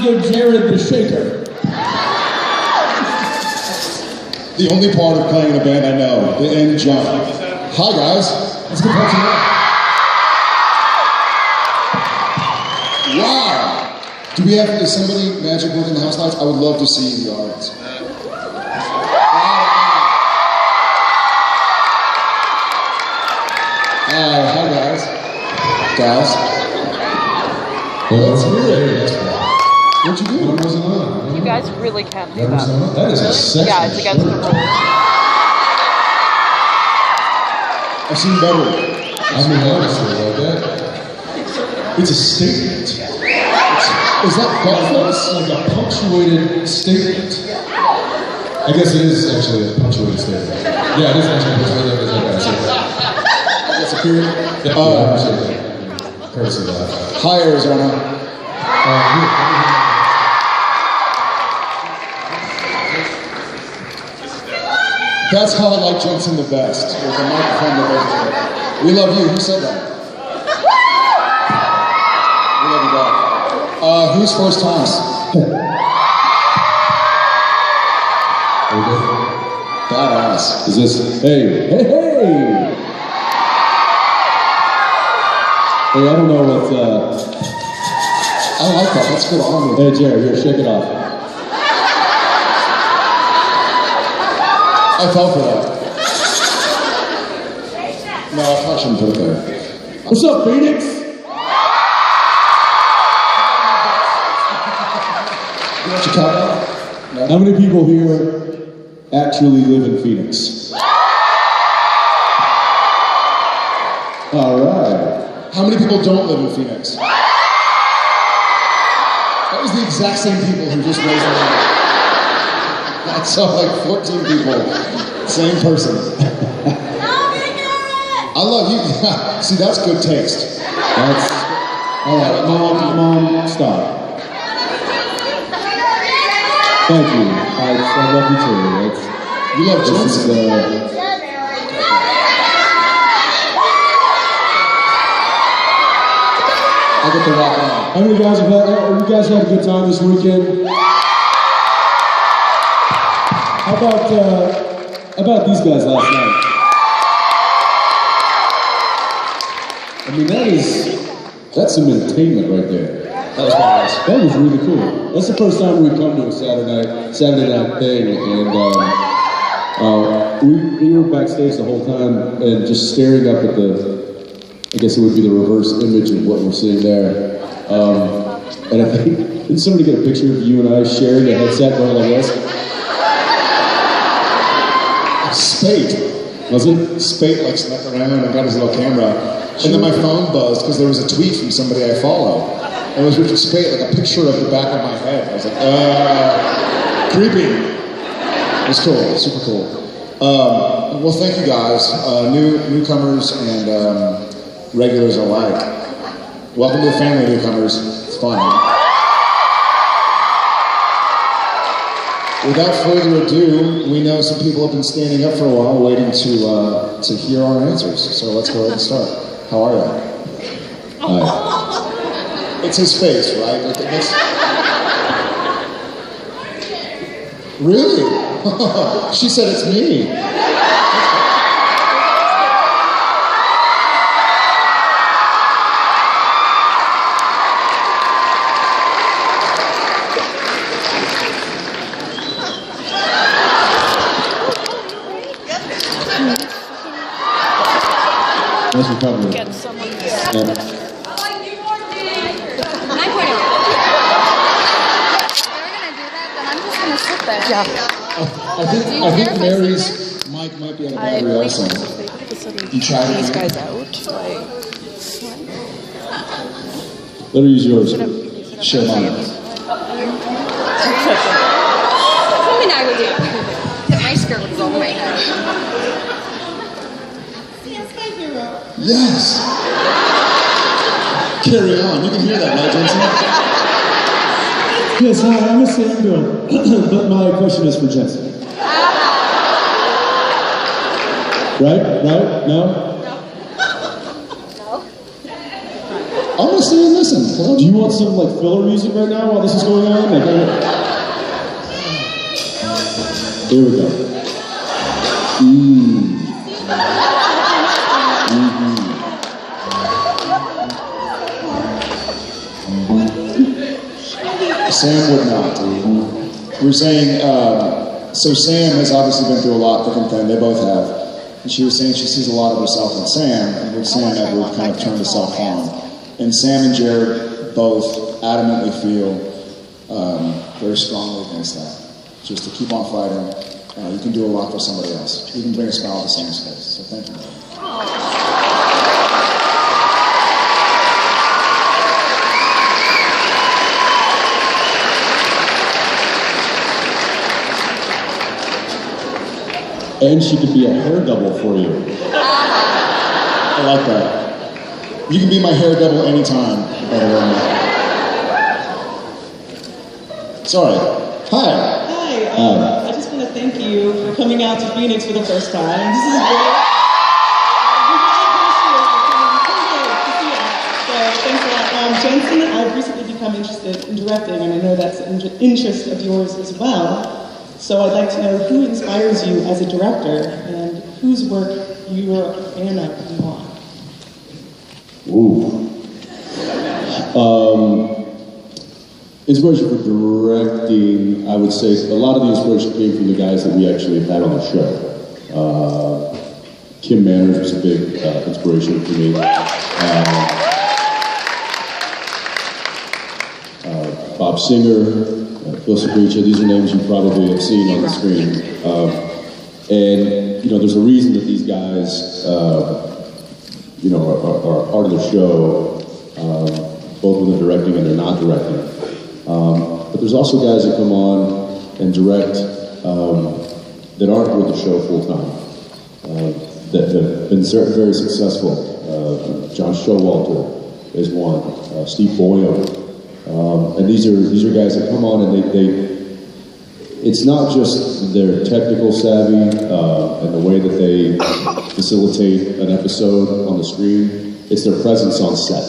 for Jared the Shaker. The only part of playing in a band I know, the end jump. Hi guys, let's get back to that. Wow! Do we have, is somebody magic working the house lights? I would love to see the audience. Hi guys. Guys. Well, let's hear it. What'd you do? What was it on? You guys really can't do that. That is a sexy Yeah, it's against the rules. I've seen better. I mean, honestly, like that. It's a statement. Is that thoughtful? It's like a punctuated statement. I guess it is actually a punctuated statement. Yeah, it is actually a punctuated statement. That's a period. Yeah, I appreciate that. Courtesy of that. Hi Arizona. That's how I like Jensen the best, with the microphone that goes. We love you. Who said that? We love you back. Who's first Thomas? Badass. Is this, hey, I don't know what, I like that. That's good armor. hey, Jared, here, shake it off. I fell for that. No, I probably shouldn't put it there. What's up, Phoenix? You want Chicago? No? How many people here actually live in Phoenix? All right. How many people don't live in Phoenix? That was the exact same people who just raised their hand. I saw like 14 people. Same person. I love you. See, that's good taste. That's, all right, Mom, stop. Thank you. I love you too. That's, You love this is, Jensen. I get the rock on. how many guys have you guys had a good time this weekend? How about these guys last night? I mean, that's some entertainment right there. That was badass. That was really cool. That's the first time we've come to a Saturday night thing, and we were backstage the whole time and just staring up at I guess it would be the reverse image of what we're seeing there. And I think, didn't somebody get a picture of you and I sharing a headset going like this? Spate. Was it? Spate like snuck around and got his little camera. And then my phone buzzed because there was a tweet from somebody I follow. And it was Richard Spate, like a picture of the back of my head. I was like, creepy. It was cool, super cool. Well, thank you guys, newcomers and regulars alike. Welcome to the family, newcomers. It's fun. Without further ado, we know some people have been standing up for a while, waiting to hear our answers. So let's go ahead and start. How are you? Hi. It's his face, right? Like this. Really? She said it's me. Nice recovery. Get someone. Yeah. Yeah. I think Mary's mic might be on the battery also. You tried these it? guys out. Like, Let her use yours. Share mine. Something I would do. That my skirt would go over my head. Yes. Carry on. You can hear that, right, Jensen? Yes, hi, I'm a Sam Bill, but my question is for Jensen. Right? No? I'm gonna stay and listen. Do you want some like filler music right now while this is going on? Like, here we go. Sam would not. We were saying, so Sam has obviously been through a lot, thick and thin, they both have. And she was saying she sees a lot of herself in Sam, and would Sam ever kind of turn to self-harm? And Sam and Jared both adamantly feel very strongly against that. Just to keep on fighting. You can do a lot for somebody else. You can bring a smile to Sam's face. So thank you. And she could be a hair double for you. I like that. You can be my hair double anytime, by the way. Sorry. Hi. Hi. I just want to thank you for coming out to Phoenix for the first time. This is great. We really appreciate you coming. So thanks a lot. Jensen, I've recently become interested in directing, and I know that's an interest of yours as well. So I'd like to know who inspires you as a director and whose work you are a fan of and why. Ooh. Inspiration for directing, I would say a lot of the inspiration came from the guys that we actually had on the show. Kim Manners was a big inspiration for me. Bob Singer, Phil Sabricha, these are names you probably have seen on the screen. And, you know, there's a reason that these guys, you know, are part of the show, both when they're directing and they're not directing. But there's also guys that come on and direct that aren't with the show full time, that have been very successful. John Showalter is one, Steve Boyle. And these are guys that come on and they it's not just their technical savvy and the way that they facilitate an episode on the screen, it's their presence on set.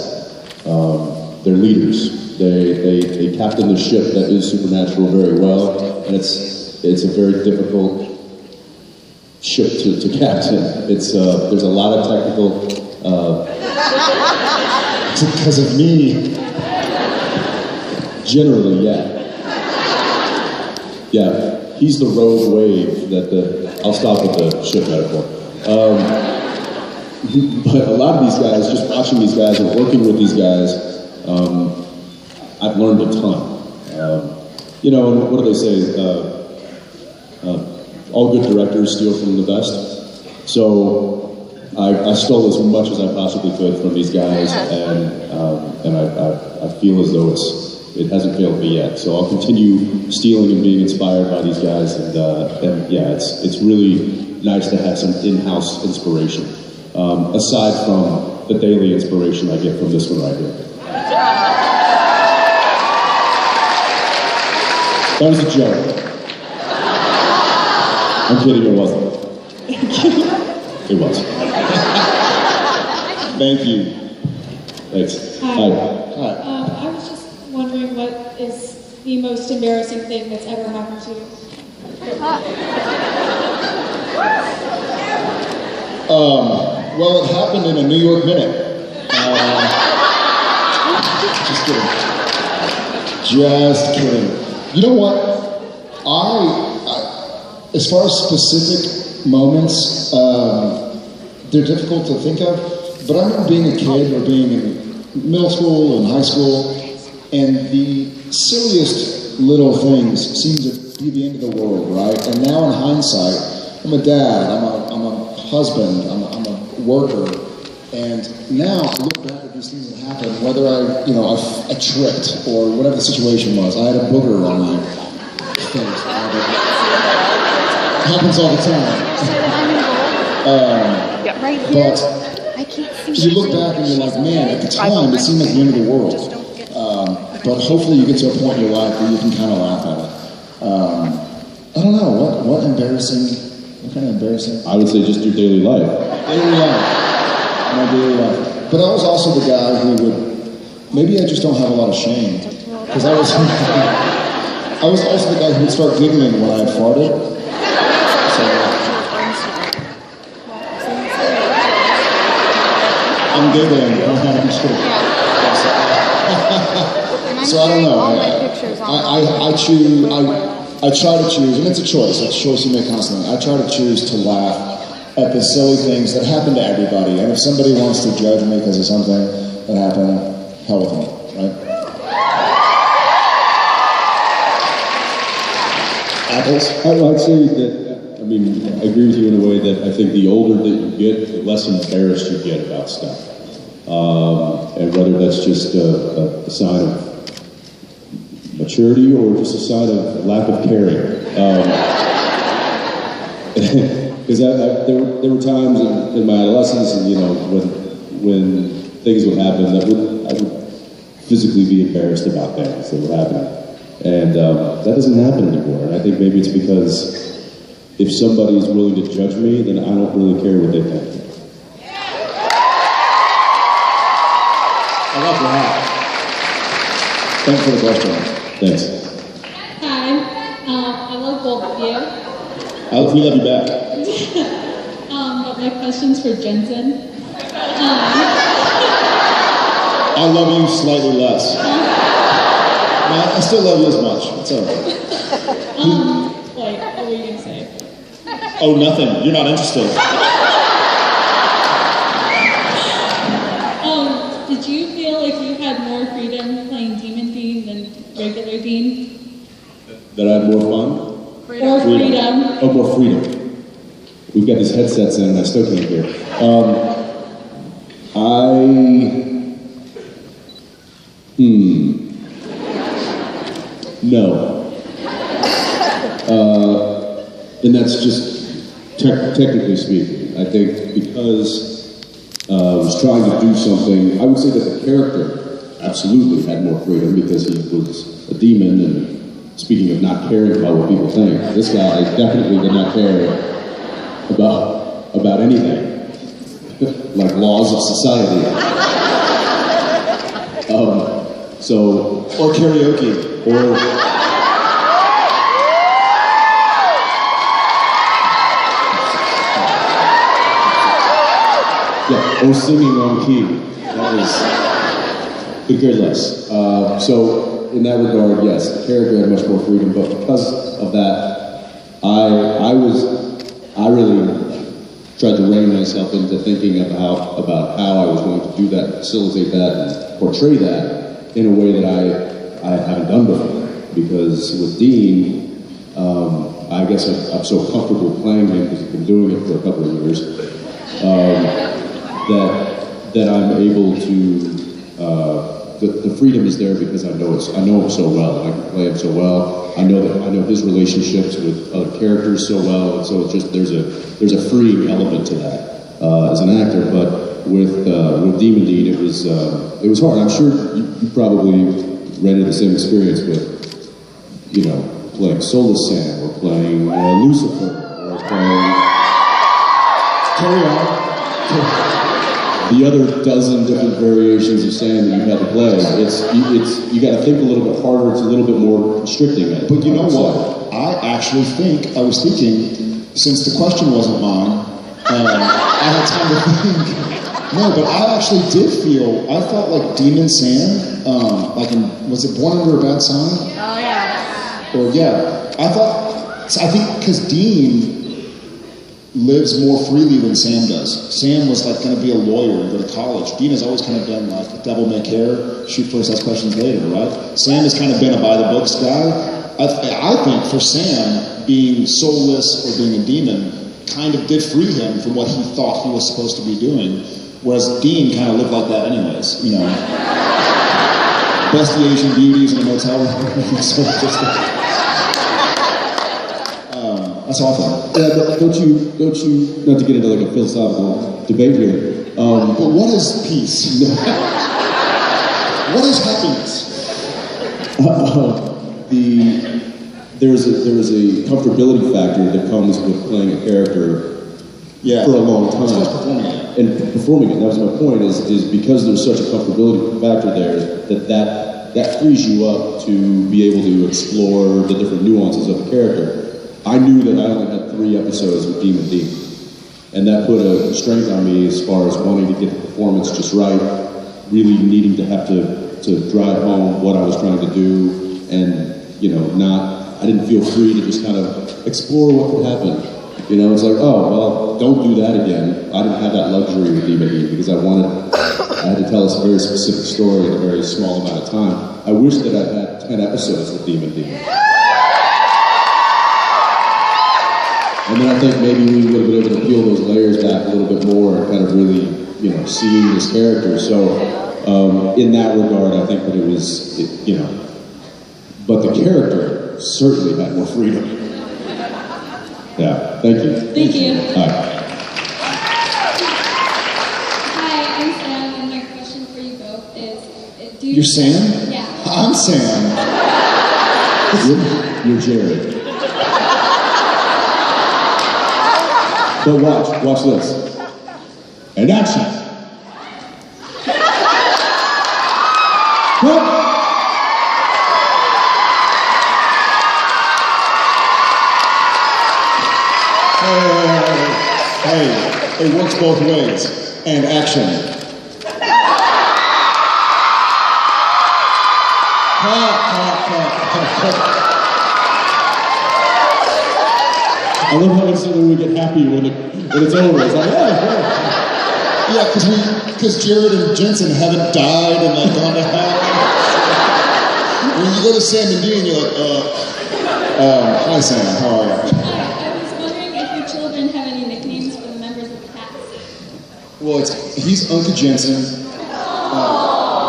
They're leaders. They captain the ship that is Supernatural very well, and it's a very difficult ship to captain. It's there's a lot of technical Because of me. Generally, yeah. Yeah, he's the rogue wave that I'll stop with the ship metaphor. But a lot of these guys, just watching these guys and working with these guys, I've learned a ton. You know, and what do they say? All good directors steal from the best. So I stole as much as I possibly could from these guys, and I feel as though it hasn't failed me yet. So I'll continue stealing and being inspired by these guys, and yeah, it's really nice to have some in-house inspiration, aside from the daily inspiration I get from this one right here. That was a joke. I'm kidding, it wasn't. It was. Thank you. Thanks. Hi. I was just wondering what is the most embarrassing thing that's ever happened to you? Well, it happened in a New York Minute. Just kidding. Just kidding. You know what? I as far as specific moments, they're difficult to think of, but I remember being a kid or being in middle school and high school, and the silliest little things seem to be the end of the world, right? And now in hindsight, I'm a dad, I'm a husband, I'm a worker, and now I look back at these things that happened, whether I tripped or whatever the situation was. I had a booger on my face. It happens all the time. Right here. But I can't see. you look back and you're like, man, at the time it seemed like the end of the world. But hopefully you get to a point in your life where you can kind of laugh at it. I don't know, what kind of embarrassing? I would say just your daily life. Daily life. My daily life. But I was also the guy who would Maybe I just don't have a lot of shame. Because I was also the guy who would start giggling when I had farted. So, I'm giggling. I'm just kidding. So I don't know. I try to choose, and it's a choice. It's a choice you make constantly. I try to choose to laugh at the silly things that happen to everybody. And if somebody wants to judge me because of something that happened, hell with them, right? Apples? I'd say that, I mean, I agree with you in a way that I think the older that you get, the less embarrassed you get about stuff. And whether that's just a sign of maturity or just a sign of lack of caring. Because there were times in my adolescence, and when things would happen, I would physically be embarrassed about things that were happening, and that doesn't happen anymore. And I think maybe it's because if somebody is willing to judge me, then I don't really care what they think. I love your hat. Thanks for the question. Thanks. Hi, I love both of you. We love you back. But my question's for Jensen. I love you slightly less. I still love you as much. It's all right. What were you gonna say? Oh, nothing. You're not interested. Did you feel like you had more freedom playing Demon Dean than regular Dean? That I had more fun? Or freedom? Oh, more freedom. We've got these headsets in and I still can't hear. No. And that's just technically speaking. I think because I was trying to do something, I would say that the character absolutely had more freedom because he was a demon, and speaking of not caring about what people think, this guy definitely did not care about anything, like laws of society. Or karaoke. Or singing on key. That was could care less. So in that regard, yes, the character had much more freedom, but because of that, I really tried to rein myself into thinking about how I was going to do that, facilitate that, and portray that in a way that I haven't done before. Because with Dean, I guess I'm so comfortable playing him because I've been doing it for a couple of years. That I'm able to, the freedom is there because I know him so well, and I can play him so well. I know his relationships with other characters so well, and so it's just there's a freeing element to that as an actor. But with Demon Dean, it was hard. I'm sure you probably ran into the same experience with playing Soulless Sam or playing Lucifer or playing. Carry on. The other dozen different variations of Sam that you had to play, you got to think a little bit harder. It's a little bit more constricting. But you know what? I actually think I was thinking, since the question wasn't mine, I had time to think. No, but I actually did feel. I felt like Demon Sam, like was it Born Under a Bad Sign? Oh yeah. Or yeah, I think because Dean lives more freely than Sam does. Sam was like going to be a lawyer and go to college. Dean has always kind of been like the devil may care, shoot first, ask questions later, right? Sam has kind of been a by the books guy. I think for Sam, being soulless or being a demon kind of did free him from what he thought he was supposed to be doing, whereas Dean kind of lived like that anyways, Best the Asian beauties in a motel room. So that's awful. Yeah, but don't you, not to get into like a philosophical debate here. But what is peace? What is happiness? There is a comfortability factor that comes with playing a character Yeah. for a long time. As well as performing it. And performing it, that was my point, is because there's such a comfortability factor there, that frees you up to be able to explore the different nuances of the character. I knew that I only had 3 episodes with Demon Dean, and that put a strength on me as far as wanting to get the performance just right, really needing to have to drive home what I was trying to do, and I didn't feel free to just kind of explore what could happen. It's like, oh, well, don't do that again. I didn't have that luxury with Demon Dean because I had to tell us a very specific story in a very small amount of time. I wish that I'd had 10 episodes with Demon Dean. And then I think maybe we would have been able to peel those layers back a little bit more and kind of really, seeing this character. So in that regard, I think that it was, but the character certainly had more freedom. Yeah, thank you. Thank you. Hi. Hi, I'm Sam, and my question for you both is, do you... You're Sam? Yeah. I'm Sam. You're Jared. But watch this. And action. Go. Hey, it works both ways. And action. I love how instantly we get happy when it's over. It's like, yeah. Yeah, because Jared and Jensen haven't died and gone to hell. When you go to Sam and Dean, you're like, hi Sam, how are you? I was wondering if your children have any nicknames for the members of the cast. Well, he's Uncle Jensen,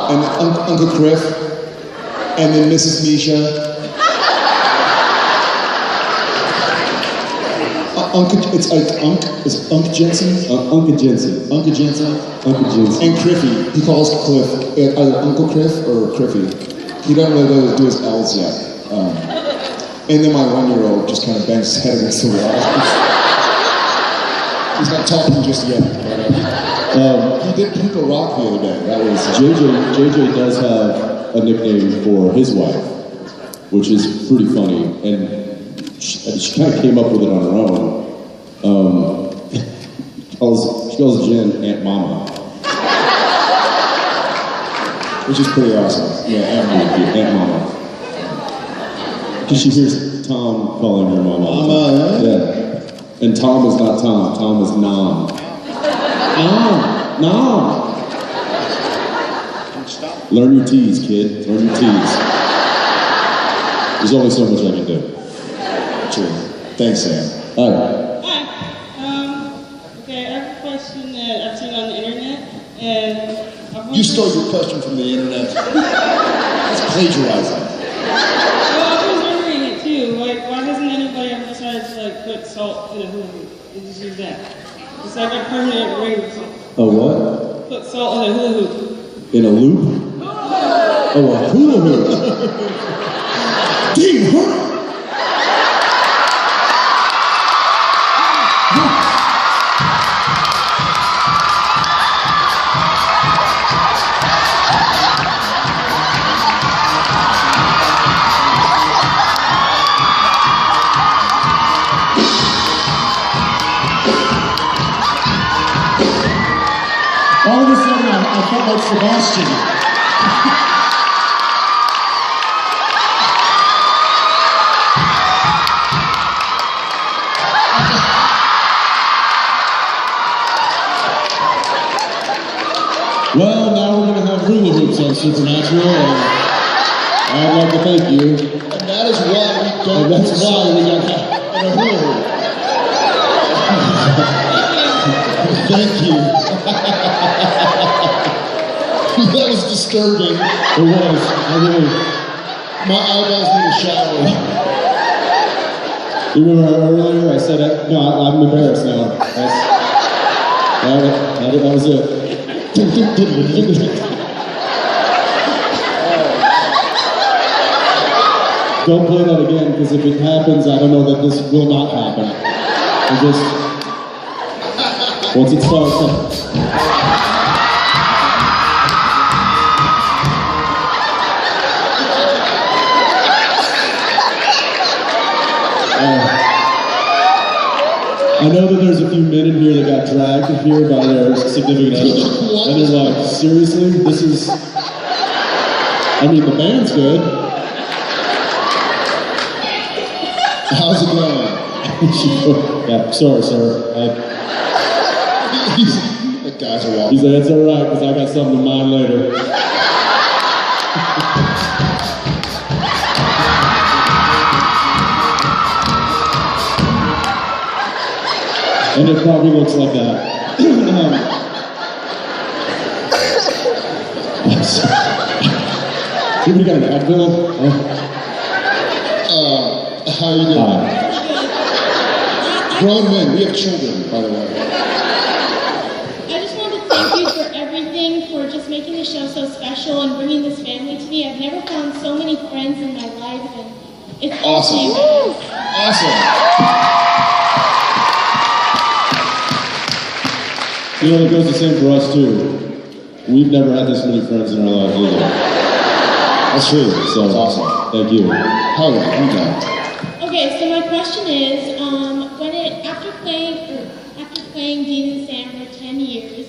and Uncle Criff, and then Mrs. Misha. It's Uncle Jensen? Uncle Jensen. Uncle Jensen? Uncle Jensen. And Criffy. He calls Cliff either Uncle Criff or Criffy. He doesn't really do his L's yet. And then my 1-year-old just kind of bangs his head against the wall. He's not talking just yet. But, he did Pinko Rock the other day. That was JJ does have a nickname for his wife, which is pretty funny, and she kind of came up with it on her own. She calls Jen Aunt Mama, which is pretty awesome. Yeah, Aunt Mama. Because she hears Tom calling her mama. Mama, yeah. And Tom is not Tom. Tom is Nom. Nom. Learn your T's, kid. Learn your T's. There's only so much I can do. True. Thanks, Sam. Hi. Hi. Okay, I have a question that I've seen on the internet, and You stole your question from the internet. That's plagiarizing. Well, I was wondering it too. Why hasn't anybody ever decided to put salt in a hula hoop and just use that? It's like a permanent ring or something. A what? Put salt in a hula hoop. In a loop? Oh, a hula hoop. Dean, hurry! All of a sudden, I felt like Sebastian. Well, now we're going to have hula hoops on Supernatural, and I'd like to thank you. And that is why we don't That's why we got that. in a hula hoop. Thank you. That was disturbing. It was. My eyeballs need a shower. You remember earlier I said, no, I'm embarrassed now. That was it. Don't play that again, because if it happens, I don't know that this will not happen. Once it starts. I know that there's a few men in here that got dragged here by their significant other. And they're like, seriously? This is... I mean, the band's good. How's it going? Yeah, sorry, sir. The guys are walking. He said, it's alright, because I got something in mind later. And it probably looks like that. Anybody got an Advil? How are you doing? Grown men, we have children, by the way. I just want to thank you for everything, for just making the show so special and bringing this family to me. I've never found so many friends in my life, and it's Awesome. you guys. Awesome. You know, it goes the same for us, too. We've never had this many friends in our lives either. That's true. So, that's awesome. Thank you. Hell yeah, anytime. Okay, so my question is, after playing Dean and Sam for 10 years,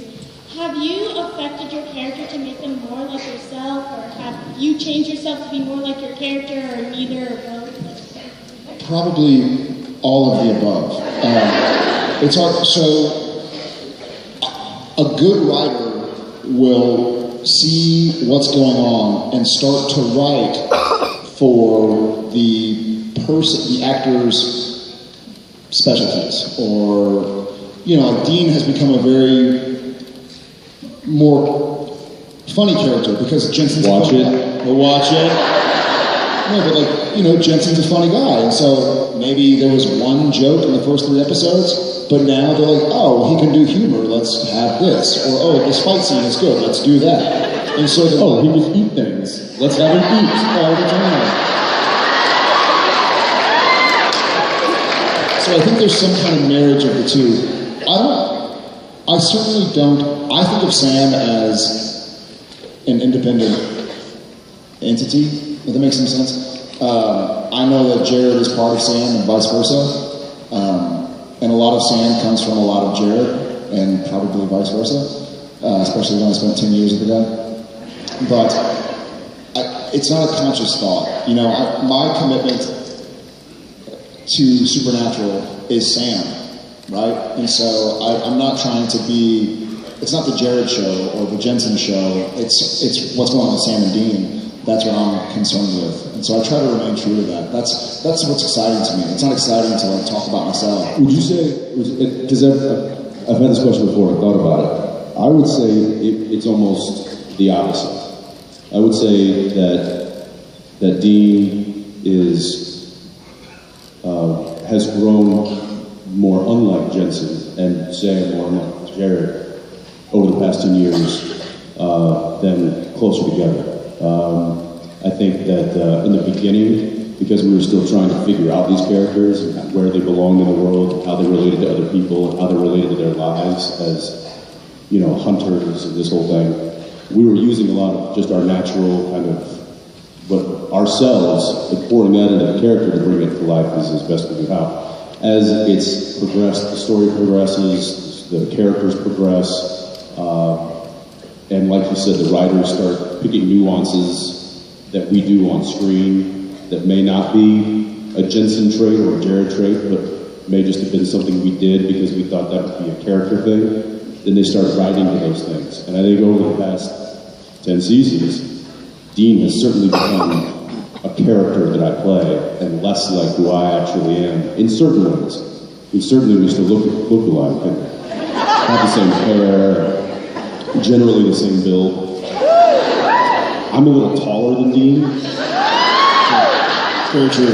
have you affected your character to make them more like yourself, or have you changed yourself to be more like your character, or neither, or both? Probably all of the above. It's hard. So, a good writer will see what's going on and start to write for the actor's specialties. Or, you know, Dean has become a very more funny character because Jensen's Watch a funny it. guy. We'll watch it. No, but like, you know, Jensen's a funny guy, and so maybe there was one joke in the first 3 episodes, but now they're like, oh, he can do humor, let's have this. Or, oh, this fight scene is good, let's do that. And so they're Oh, he can eat things. Let's have him eat all the time. So I think there's some kind of marriage of the two. I certainly don't, I think of Sam as an independent entity, if that makes some sense. I know that Jared is part of Sam and vice versa. And a lot of Sam comes from a lot of Jared, and probably vice versa, especially when I spent 10 years with the guy. But it's not a conscious thought. You know, my commitment to Supernatural is Sam, right? And so I'm not trying to be, it's not the Jared show or the Jensen show, it's what's going on with Sam and Dean. That's what I'm concerned with. And so I try to remain true to that. That's what's exciting to me. It's not exciting to like talk about myself. Would you say, because I've had this question before, I've thought about it. I would say it's almost the opposite. I would say that Dean has grown more unlike Jensen and Sam more unlike Jared over the past 10 years than closer together. I think that in the beginning, because we were still trying to figure out these characters and where they belonged in the world, how they related to other people, and how they related to their lives as, you know, hunters and this whole thing, we were using a lot of just our natural kind of, but ourselves, and pouring that into the character to bring it to life as best we knew how. As it's progressed, the story progresses, the characters progress, and like you said, the writers start picking nuances that we do on screen that may not be a Jensen trait or a Jared trait, but may just have been something we did because we thought that would be a character thing. Then they start writing to those things. And I think over the past 10 seasons, Dean has certainly become a character that I play and less like who I actually am in certain ways. And certainly we still look alike and have the same hair, generally the same build. I'm a little taller than Dean. Very true.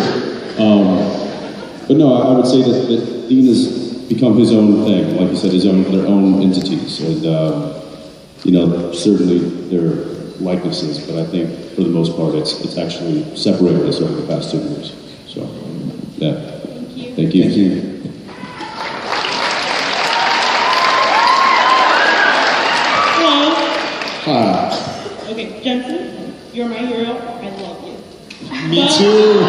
But no, I would say that Dean has become his own thing, like you said, their own entities. And, you know, certainly there are likenesses, but I think for the most part it's actually separated us over the past 2 years. So, yeah. Thank you. Thank you. Jensen, you're my hero. I love you. Me But- too.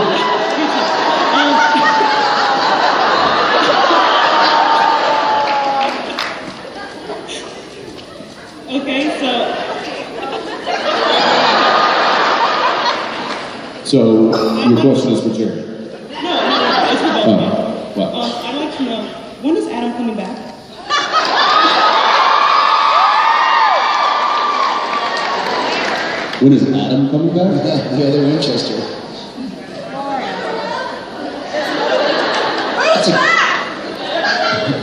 Okay, so So your question is for Jerry. no, it's for both of you. What? I'd like to know, when is Adam coming back? When is Adam coming back? The other Winchester. That's a...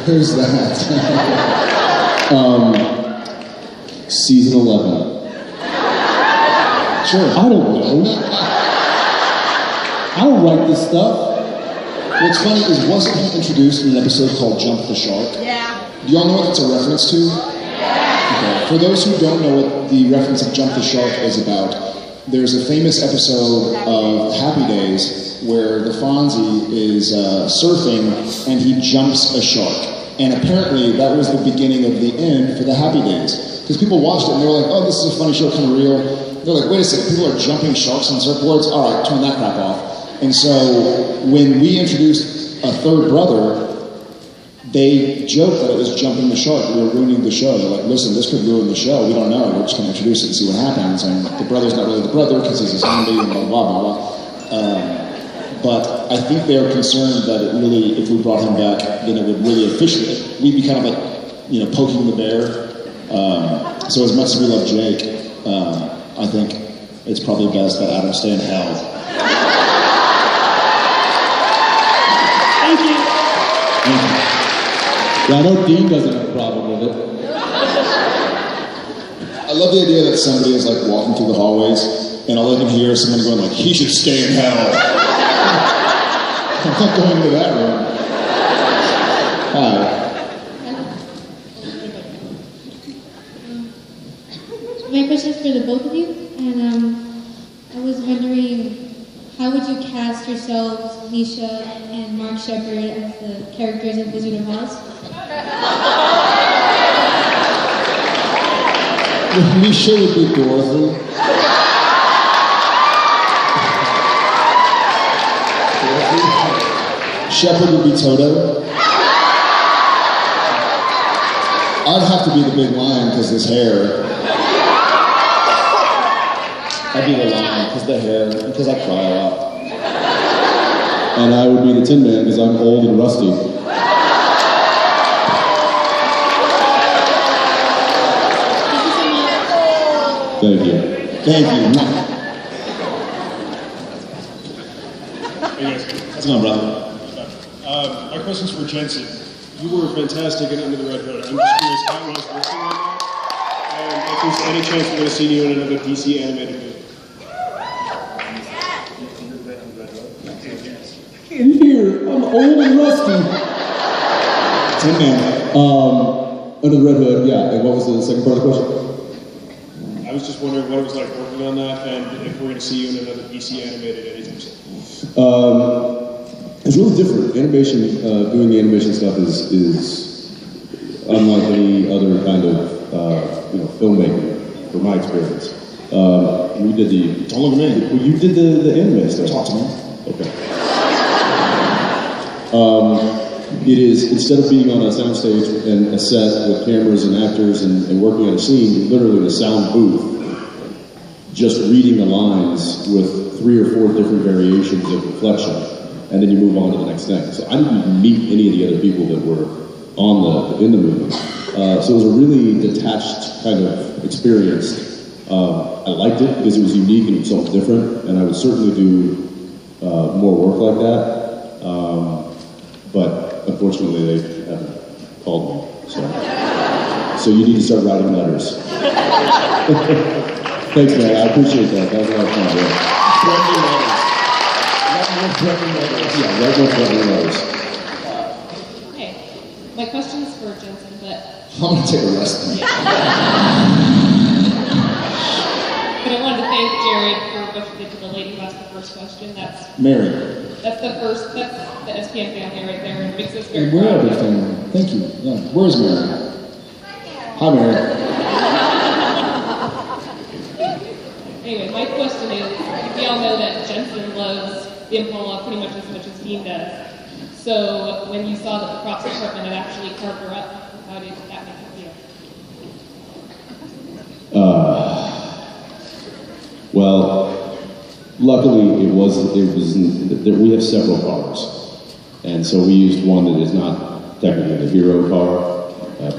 Who's that? Season 11. Sure. I don't know. I don't write this stuff. What's funny is, wasn't he introduced in an episode called Jump the Shark? Yeah. Do y'all know what that's a reference to? Okay. For those who don't know what the reference of Jump the Shark is about, there's a famous episode of Happy Days where the Fonzie is surfing and he jumps a shark. And apparently that was the beginning of the end for the Happy Days. Because people watched it and they were like, oh, this is a funny show, kind of real. They're like, wait a second, people are jumping sharks on surfboards? All right, turn that crap off. And so when we introduced a third brother, they joked that it was jumping the shark. We were ruining the show. They're like, listen, this could ruin the show. We don't know. We're just going to introduce it and see what happens. And the brother's not really the brother because he's his handy and blah, blah, blah, blah. But I think they're concerned that it really, if we brought him back, then it would really officially, we'd be kind of like, you know, poking the bear. So as much as we love Jake, I think it's probably best that Adam stay in hell. Thank you. Yeah, I know Dean doesn't have a problem with it. I love the idea that somebody is like walking through the hallways and all they can hear is someone going like, he should stay in hell. I'm not going into that room. Hi. My question is for the both of you, and I was wondering, how would you cast yourselves, Misha and Mark Shepard, as the characters of Wizard of Oz? Misha would be Dorothy. Shepard would be Toto. I'd have to be the big lion because his hair. I'd be the lion because the hair, because I cry a lot. And I would be the Tin Man because I'm old and rusty. Thank you. Thank you. Hey guys, How's it going, brother? my question's for Jensen. You were fantastic in Under the Red Hood. I'm just curious how it was working on that, and if there's any chance we're going to see you in another DC animated movie. Here, I'm old and rusty. Tin Man. Under the Red Hood, yeah. And what was the second part of the question? I was just wondering what it was like working on that, and if we're going to see you in another DC animated anytime soon. It's really different. Animation, doing the animation stuff is unlike any other kind of filmmaking, from my experience. We did the. Don't look at me. Well, you did the anime stuff. Talk to me. Okay. It is, instead of being on a soundstage and a set with cameras and actors and working on a scene, you're literally in a sound booth, just reading the lines with 3 or 4 different variations of inflection, and then you move on to the next thing. So I didn't even meet any of the other people that were in the movie. So it was a really detached kind of experience. I liked it because it was unique and it was something different, and I would certainly do more work like that. But unfortunately, they haven't called me. So you need to start writing letters. Thanks, man. I appreciate that. That was a lot of fun. Yeah. Write more threatening letters. Okay, my question's for Jensen, but I'm going to take a rest then. I wanted to thank Jared for what you did to the lady who asked the first question. That's Mary. the SPN family right there, and it makes us very We're proud. everything. Thank you. Yeah. Where's Mary? Hi, Mary. Anyway, my question is, we all know that Jensen loves the Impala pretty much as Dean does. So when you saw that the props department had actually carved her up, how did that make you feel? Well, luckily we have several cars. And so we used one that is not technically the hero car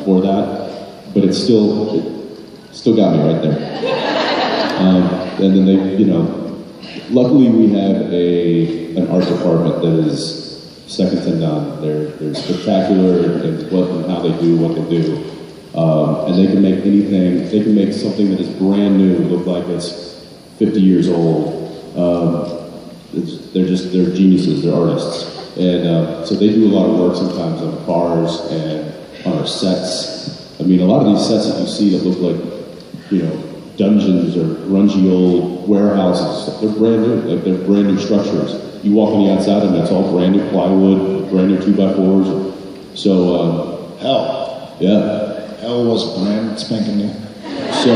for that, but it still got me right there. And then they, luckily we have an art department that is second to none. They're spectacular in how they do what they do. And they can make anything, they can make something that is brand new look like it's 50 years old. They're geniuses, they're artists. And so they do a lot of work sometimes on the cars and on our sets. I mean, a lot of these sets that you see that look like, dungeons or grungy old warehouses, they're brand new, like they're brand new structures. You walk on the outside and it's all brand new plywood, brand new 2x4s. So, Hell. Yeah. Hell was brand spanking new. So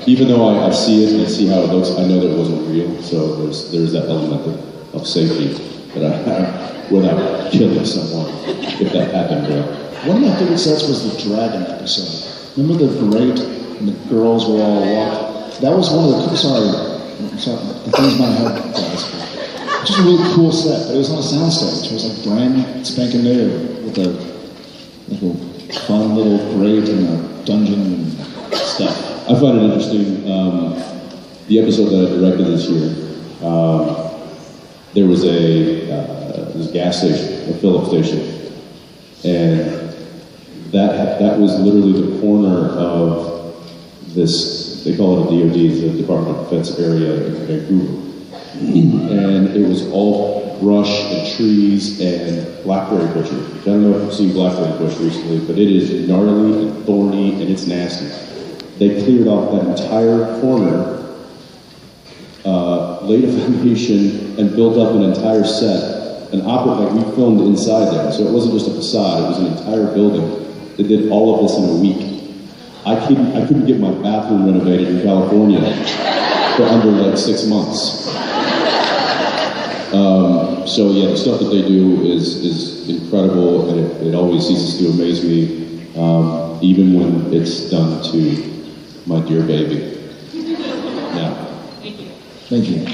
even though I see it and I see how it looks, I know that it wasn't real. So there's that element of safety that I have without killing someone if that happened. One of my favorite sets was the Dragon episode. Remember the parade and the girls were all walking? That was one of the sorry, the things in my head, guys. Just a really cool set, but it was on a soundstage. It was like brand spanking new with a little fun little parade and a dungeon and stuff. I find it interesting. The episode that I directed this year, there was a gas station, a fill-up station, and that was literally the corner of this. They call it a DoD, it's the Department of Defense area in Vancouver, and it was all brush and trees and blackberry bushes. I don't know if you've seen blackberry bush recently, but it is gnarly and thorny and it's nasty. They cleared off that entire corner, laid a foundation, and built up an entire set. We filmed inside there, so it wasn't just a facade, it was an entire building. They did all of this in a week. I couldn't get my bathroom renovated in California for under 6 months. So yeah, the stuff that they do is incredible, and it always ceases to amaze me, even when it's done to my dear baby. Yeah. Thank you. Thank you.